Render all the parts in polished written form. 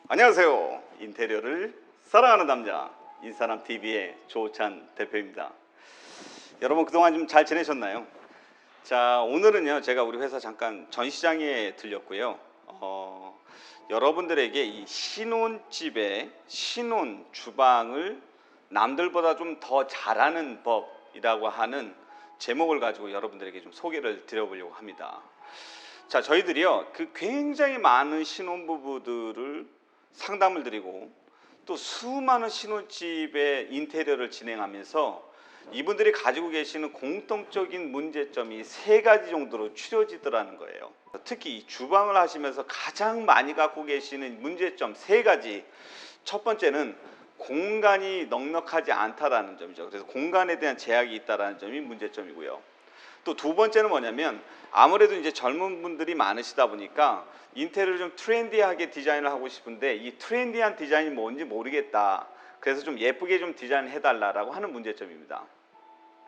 안녕하세요. 인테리어를 사랑하는 남자 인사남TV의 조찬 대표입니다. 여러분 그동안 좀 잘 지내셨나요? 자, 오늘은요 제가 우리 회사 잠깐 전시장에 들렸고요. 여러분들에게 이 신혼집의 신혼 주방을 남들보다 좀 더 잘하는 법이라고 하는 제목을 가지고 여러분들에게 좀 소개를 드려보려고 합니다. 자, 저희들이요 그 굉장히 많은 신혼부부들을 상담을 드리고 또 수많은 신혼집의 인테리어를 진행하면서 이분들이 가지고 계시는 공통적인 문제점이 세 가지 정도로 추려지더라는 거예요. 특히 이 주방을 하시면서 가장 많이 갖고 계시는 문제점 세 가지. 첫 번째는 공간이 넉넉하지 않다라는 점이죠. 그래서 공간에 대한 제약이 있다라는 점이 문제점이고요. 또 두 번째는 뭐냐면 아무래도 이제 젊은 분들이 많으시다 보니까 인테리어를 좀 트렌디하게 디자인을 하고 싶은데 이 트렌디한 디자인이 뭔지 모르겠다. 그래서 좀 예쁘게 좀 디자인을 해달라고 하는 문제점입니다.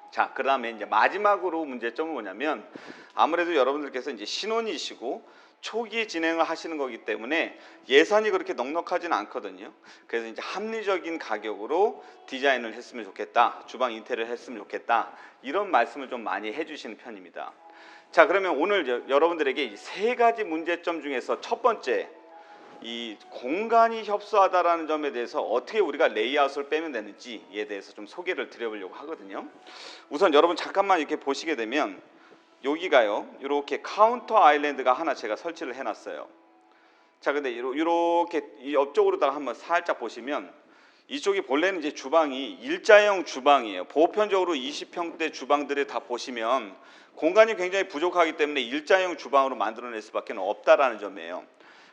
자, 그 다음에 이제 마지막으로 문제점은 뭐냐면 아무래도 여러분들께서 이제 신혼이시고 초기 진행을 하시는 거기 때문에 예산이 그렇게 넉넉하지는 않거든요. 그래서 이제 합리적인 가격으로 디자인을 했으면 좋겠다, 주방 인테리어를 했으면 좋겠다, 이런 말씀을 좀 많이 해주시는 편입니다. 자, 그러면 오늘 여러분들에게 이 세 가지 문제점 중에서 첫 번째, 이 공간이 협소하다라는 점에 대해서 어떻게 우리가 레이아웃을 빼면 되는지에 대해서 좀 소개를 드려보려고 하거든요. 우선 여러분 잠깐만 이렇게 보시게 되면 여기가요 이렇게 카운터 아일랜드가 하나 제가 설치를 해놨어요. 자, 근데 이렇게 이 옆쪽으로다가 한번 살짝 보시면 이쪽이 본래는 이제 주방이 일자형 주방이에요. 보편적으로 20평대 주방들을 다 보시면 공간이 굉장히 부족하기 때문에 일자형 주방으로 만들어낼 수밖에 없다라는 점이에요.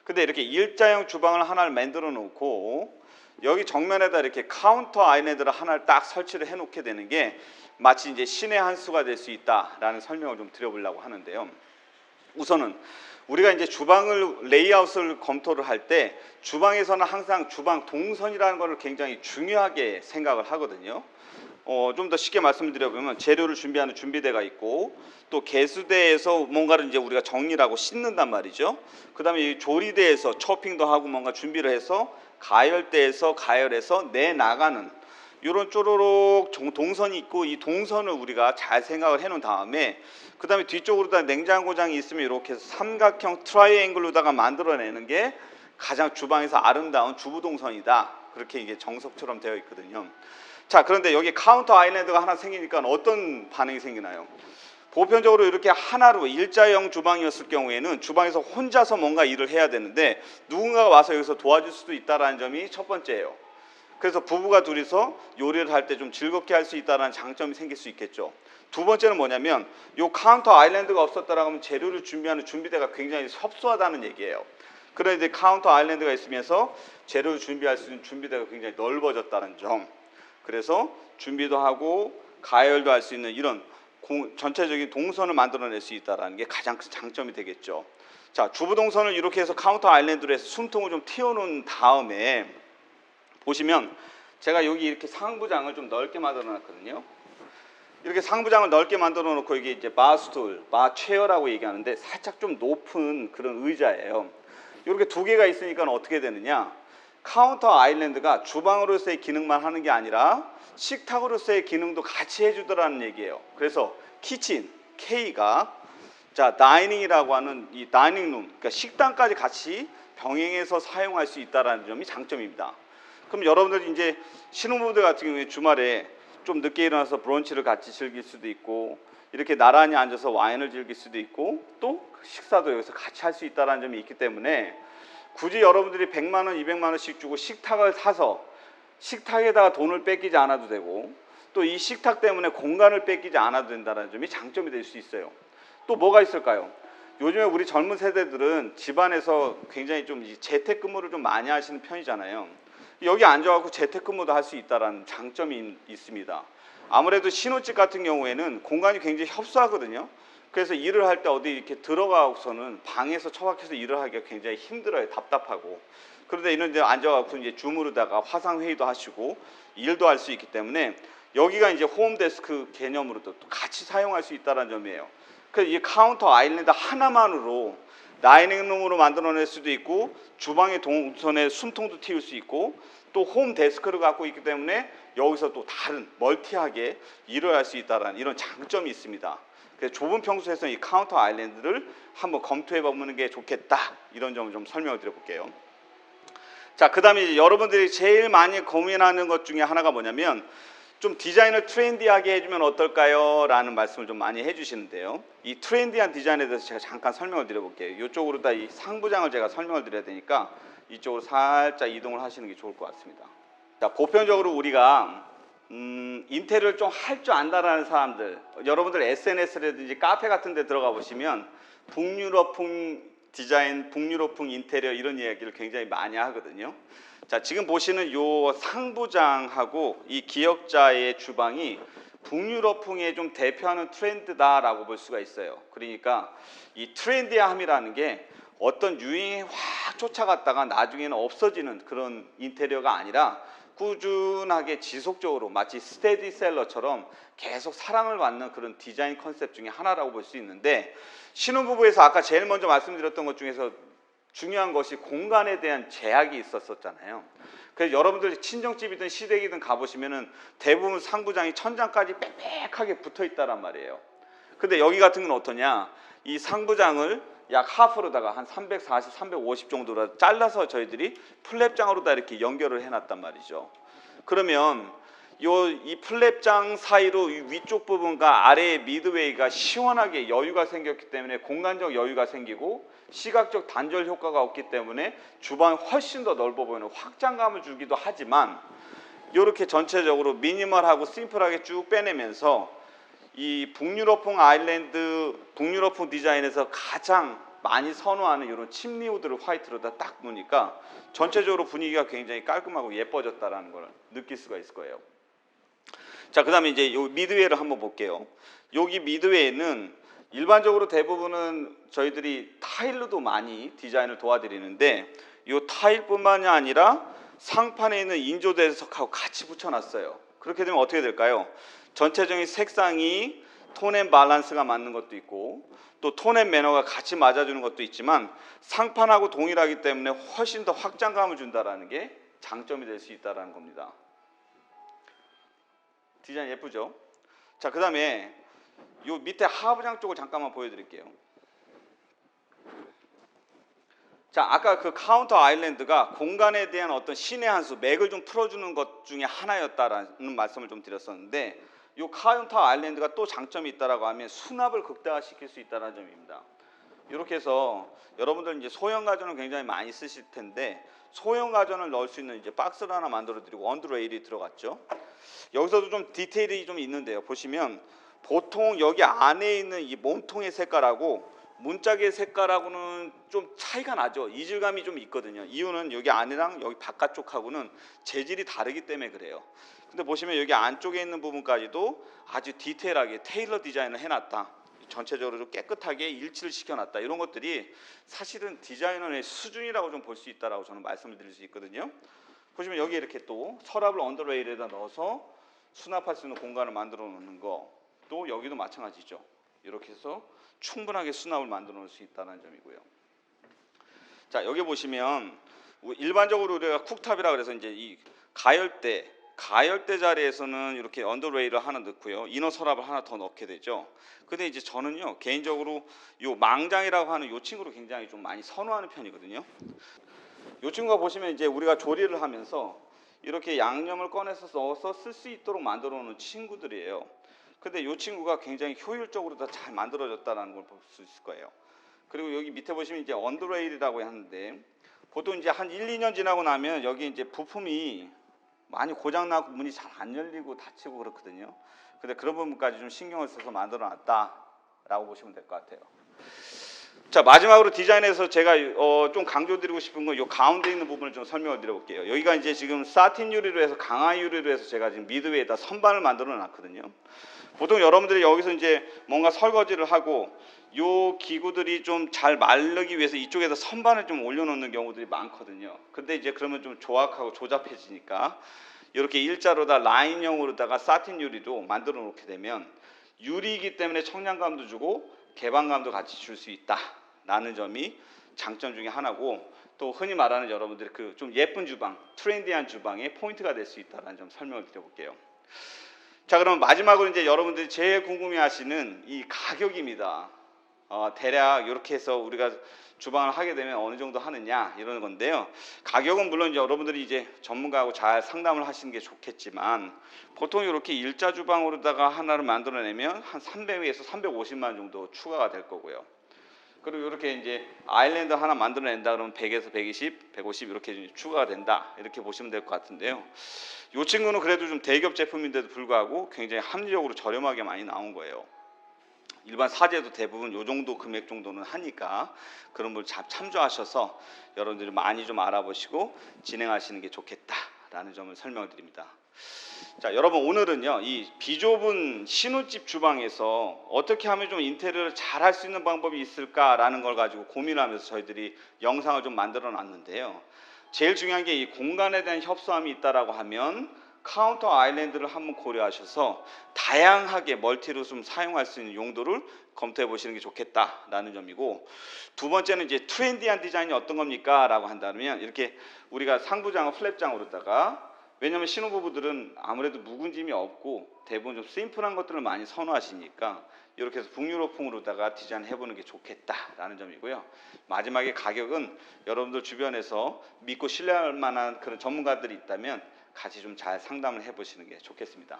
근데 이렇게 일자형 주방을 하나를 만들어 놓고 여기 정면에다 이렇게 카운터 아일랜드를 하나를 딱 설치를 해 놓게 되는 게 마치 이제 신의 한 수가 될 수 있다라는 설명을 좀 드려보려고 하는데요. 우선은 우리가 이제 주방을 레이아웃을 검토를 할 때 주방에서는 항상 주방 동선이라는 것을 굉장히 중요하게 생각을 하거든요. 좀 더 쉽게 말씀드려보면 재료를 준비하는 준비대가 있고 또 개수대에서 뭔가를 이제 우리가 정리를 하고 씻는단 말이죠. 그 다음에 이 조리대에서 초핑도 하고 뭔가 준비를 해서 가열대에서 가열해서 내나가는 이런 쪼로록 동선이 있고 이 동선을 우리가 잘 생각을 해 놓은 다음에 그 다음에 뒤쪽으로다 냉장고장이 있으면 이렇게 해서 삼각형 트라이앵글로다가 만들어내는 게 가장 주방에서 아름다운 주부 동선이다, 그렇게 이게 정석처럼 되어 있거든요. 자, 그런데 여기 카운터 아일랜드가 하나 생기니까 어떤 반응이 생기나요? 보편적으로 이렇게 하나로 일자형 주방이었을 경우에는 주방에서 혼자서 뭔가 일을 해야 되는데 누군가가 와서 여기서 도와줄 수도 있다는 점이 첫 번째예요. 그래서 부부가 둘이서 요리를 할 때 좀 즐겁게 할 수 있다는 장점이 생길 수 있겠죠. 두 번째는 뭐냐면 이 카운터 아일랜드가 없었다라고 하면 재료를 준비하는 준비대가 굉장히 협소하다는 얘기예요. 그런데 카운터 아일랜드가 있으면서 재료를 준비할 수 있는 준비대가 굉장히 넓어졌다는 점. 그래서 준비도 하고 가열도 할 수 있는 이런 전체적인 동선을 만들어낼 수 있다는 게 가장 큰 장점이 되겠죠. 자, 주부 동선을 이렇게 해서 카운터 아일랜드로 해서 숨통을 좀 틔워놓은 다음에 보시면 제가 여기 이렇게 상부장을 좀 넓게 만들어 놨거든요. 이렇게 상부장을 넓게 만들어 놓고 이게 이제 바스툴, 바체어라고 얘기하는데 살짝 좀 높은 그런 의자예요. 이렇게 두 개가 있으니까 어떻게 되느냐? 카운터 아일랜드가 주방으로서의 기능만 하는 게 아니라 식탁으로서의 기능도 같이 해주더라는 얘기예요. 그래서 키친, K가 자 다이닝이라고 하는 이 다이닝룸, 그러니까 식당까지 같이 병행해서 사용할 수 있다는 점이 장점입니다. 그럼 여러분들이 이제 신혼부부들 같은 경우에 주말에 좀 늦게 일어나서 브런치를 같이 즐길 수도 있고 이렇게 나란히 앉아서 와인을 즐길 수도 있고 또 식사도 여기서 같이 할 수 있다는 점이 있기 때문에 굳이 여러분들이 100만 원, 200만 원씩 주고 식탁을 사서 식탁에다가 돈을 뺏기지 않아도 되고 또 이 식탁 때문에 공간을 뺏기지 않아도 된다는 점이 장점이 될 수 있어요. 또 뭐가 있을까요? 요즘에 우리 젊은 세대들은 집안에서 굉장히 좀 재택근무를 좀 많이 하시는 편이잖아요. 여기 앉아갖고 재택근무도 할 수 있다는 장점이 있습니다. 아무래도 신혼집 같은 경우에는 공간이 굉장히 협소하거든요. 그래서 일을 할 때 어디 이렇게 들어가서는 방에서 처박혀서 일을 하기가 굉장히 힘들어요. 답답하고. 그런데 이런 데 앉아갖고 이제 줌으로다가 화상회의도 하시고 일도 할 수 있기 때문에 여기가 이제 홈데스크 개념으로도 또 같이 사용할 수 있다는 점이에요. 그래서 이 카운터 아일랜드 하나만으로 다이닝룸으로 만들어낼 수도 있고 주방의 동선에 숨통도 틔울 수 있고 또 홈 데스크를 갖고 있기 때문에 여기서 또 다른 멀티하게 일을 할 수 있다는 이런 장점이 있습니다. 그래서 좁은 평수에서 이 카운터 아일랜드를 한번 검토해 보는 게 좋겠다, 이런 점을 좀 설명을 드려볼게요. 자, 그 다음에 이제 여러분들이 제일 많이 고민하는 것 중에 하나가 뭐냐면 좀 디자인을 트렌디하게 해주면 어떨까요? 라는 말씀을 좀 많이 해주시는데요. 이 트렌디한 디자인에 대해서 제가 잠깐 설명을 드려볼게요. 이쪽으로 다 이 상부장을 제가 설명을 드려야 되니까 이쪽으로 살짝 이동을 하시는 게 좋을 것 같습니다. 자, 보편적으로 우리가 인테리어를 좀 할 줄 안다라는 사람들, 여러분들 SNS라든지 카페 같은 데 들어가 보시면 북유럽풍 디자인, 북유럽풍 인테리어 이런 이야기를 굉장히 많이 하거든요. 자, 지금 보시는 요 상부장하고 이 기역자의 주방이 북유럽풍의 좀 대표하는 트렌드다라고 볼 수가 있어요. 그러니까 이 트렌디함이라는 게 어떤 유행에 확 쫓아갔다가 나중에는 없어지는 그런 인테리어가 아니라 꾸준하게 지속적으로 마치 스테디셀러처럼 계속 사랑을 받는 그런 디자인 컨셉 중에 하나라고 볼 수 있는데, 신혼부부에서 아까 제일 먼저 말씀드렸던 것 중에서 중요한 것이 공간에 대한 제약이 있었잖아요. 그래서 여러분들 친정집이든 시댁이든 가보시면은 대부분 상부장이 천장까지 빽빽하게 붙어 있다란 말이에요. 근데 여기 같은 건 어떠냐, 이 상부장을 약 하프로다가 한 340, 350 정도로 잘라서 저희들이 플랩장으로 다 이렇게 연결을 해놨단 말이죠. 그러면 이 플랩장 사이로 이 위쪽 부분과 아래의 미드웨이가 시원하게 여유가 생겼기 때문에 공간적 여유가 생기고 시각적 단절 효과가 없기 때문에 주방이 훨씬 더 넓어 보이는 확장감을 주기도 하지만, 이렇게 전체적으로 미니멀하고 심플하게 쭉 빼내면서 이 북유럽풍 아일랜드, 북유럽풍 디자인에서 가장 많이 선호하는 이런 침리우드를 화이트로다 딱 놓으니까 전체적으로 분위기가 굉장히 깔끔하고 예뻐졌다라는 걸 느낄 수가 있을 거예요. 자, 그 다음에 이제 요 미드웨이를 한번 볼게요. 여기 미드웨이는 일반적으로 대부분은 저희들이 타일로도 많이 디자인을 도와드리는데, 이 타일뿐만이 아니라 상판에 있는 인조대석하고 같이 붙여놨어요. 그렇게 되면 어떻게 될까요? 전체적인 색상이 톤 앤 밸런스가 맞는 것도 있고 또 톤 앤 매너가 같이 맞아주는 것도 있지만 상판하고 동일하기 때문에 훨씬 더 확장감을 준다는 게 장점이 될 수 있다는 겁니다. 디자인 예쁘죠? 자, 그 다음에 요 밑에 하부장 쪽을 잠깐만 보여드릴게요. 자, 아까 그 카운터 아일랜드가 공간에 대한 어떤 신의 한 수, 맥을 좀 풀어주는 것 중에 하나였다라는 말씀을 좀 드렸었는데, 이 카운터 아일랜드가 또 장점이 있다라고 하면 수납을 극대화시킬 수 있다는 점입니다. 이렇게 해서 여러분들 이제 소형 가전을 굉장히 많이 쓰실 텐데, 소형 가전을 넣을 수 있는 이제 박스를 하나 만들어 드리고 언더레일이 들어갔죠. 여기서도 좀 디테일이 좀 있는데요. 보시면 보통 여기 안에 있는 이 몸통의 색깔하고 문짝의 색깔하고는 좀 차이가 나죠. 이질감이 좀 있거든요. 이유는 여기 안이랑 여기 바깥쪽하고는 재질이 다르기 때문에 그래요. 근데 보시면 여기 안쪽에 있는 부분까지도 아주 디테일하게 테일러 디자인을 해놨다. 전체적으로 좀 깨끗하게 일치를 시켜놨다. 이런 것들이 사실은 디자이너의 수준이라고 좀 볼 수 있다라고 저는 말씀을 드릴 수 있거든요. 보시면 여기 이렇게 또 서랍을 언더레일에다 넣어서 수납할 수 있는 공간을 만들어 놓는 거, 또 여기도 마찬가지죠. 이렇게 해서 충분하게 수납을 만들어 놓을 수 있다는 점이고요. 자, 여기 보시면 일반적으로 우리가 쿡탑이라 그래서 이제 이 가열대 자리에서는 이렇게 언더레일을 하나 넣고요, 이너 서랍을 하나 더 넣게 되죠. 근데 이제 저는요 개인적으로 요 망장이라고 하는 요 친구를 굉장히 좀 많이 선호하는 편이거든요. 요 친구가 보시면 이제 우리가 조리를 하면서 이렇게 양념을 꺼내서 넣어서 쓸 수 있도록 만들어 놓은 친구들이에요. 근데 이 친구가 굉장히 효율적으로 다 잘 만들어졌다는 걸 볼 수 있을 거예요. 그리고 여기 밑에 보시면 이제 언더레일이라고 하는데, 보통 이제 한 1, 2년 지나고 나면 여기 이제 부품이 많이 고장나고 문이 잘 안 열리고 닫히고 그렇거든요. 근데 그런 부분까지 좀 신경을 써서 만들어 놨다라고 보시면 될 것 같아요. 자, 마지막으로 디자인에서 제가 좀 강조드리고 싶은 건 이 가운데 있는 부분을 좀 설명을 드려볼게요. 여기가 이제 지금 사틴 유리로 해서 강화 유리로 해서 제가 지금 미드웨이에다 선반을 만들어 놨거든요. 보통 여러분들이 여기서 이제 뭔가 설거지를 하고 요 기구들이 좀 잘 마르기 위해서 이쪽에다 선반을 좀 올려놓는 경우들이 많거든요. 근데 이제 그러면 좀 조악하고 조잡해지니까 이렇게 일자로다 라인형으로다가 사틴 유리도 만들어 놓게 되면 유리이기 때문에 청량감도 주고 개방감도 같이 줄 수 있다라는 점이 장점 중에 하나고, 또 흔히 말하는 여러분들의 그 좀 예쁜 주방, 트렌디한 주방의 포인트가 될 수 있다는 점 설명을 드려볼게요. 자, 그럼 마지막으로 이제 여러분들이 제일 궁금해하시는 이 가격입니다. 대략 이렇게 해서 우리가 주방을 하게 되면 어느 정도 하느냐 이러는 건데요. 가격은 물론 여러분들이 이제 전문가하고 잘 상담을 하시는 게 좋겠지만, 보통 이렇게 일자 주방으로다가 하나를 만들어내면 한 300에서 350만 원 정도 추가가 될 거고요. 그리고 이렇게 이제 아일랜드 하나 만들어낸다 그러면 100에서 120, 150 이렇게 추가가 된다, 이렇게 보시면 될 것 같은데요. 이 친구는 그래도 좀 대기업 제품인데도 불구하고 굉장히 합리적으로 저렴하게 많이 나온 거예요. 일반 사제도 대부분 이 정도 금액 정도는 하니까 그런 걸 참조하셔서 여러분들이 많이 좀 알아보시고 진행하시는 게 좋겠다라는 점을 설명을 드립니다. 자, 여러분, 오늘은요 이 비좁은 신혼집 주방에서 어떻게 하면 좀 인테리어를 잘 할 수 있는 방법이 있을까라는 걸 가지고 고민하면서 저희들이 영상을 좀 만들어 놨는데요. 제일 중요한 게 이 공간에 대한 협소함이 있다라고 하면 카운터 아일랜드를 한번 고려하셔서 다양하게 멀티로 좀 사용할 수 있는 용도를 검토해 보시는 게 좋겠다라는 점이고, 두 번째는 이제 트렌디한 디자인이 어떤 겁니까 라고 한다면, 이렇게 우리가 상부장을 플랩장으로다가, 왜냐하면 신혼부부들은 아무래도 묵은 짐이 없고 대부분 좀 심플한 것들을 많이 선호하시니까 이렇게 해서 북유럽풍으로다가 디자인 해보는 게 좋겠다라는 점이고요. 마지막에 가격은 여러분들 주변에서 믿고 신뢰할 만한 그런 전문가들이 있다면 같이 좀 잘 상담을 해보시는 게 좋겠습니다.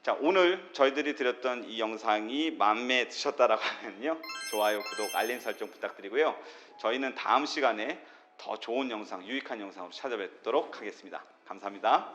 자, 오늘 저희들이 드렸던 이 영상이 마음에 드셨다라고 하면요, 좋아요, 구독, 알림 설정 부탁드리고요. 저희는 다음 시간에 더 좋은 영상, 유익한 영상으로 찾아뵙도록 하겠습니다. 감사합니다.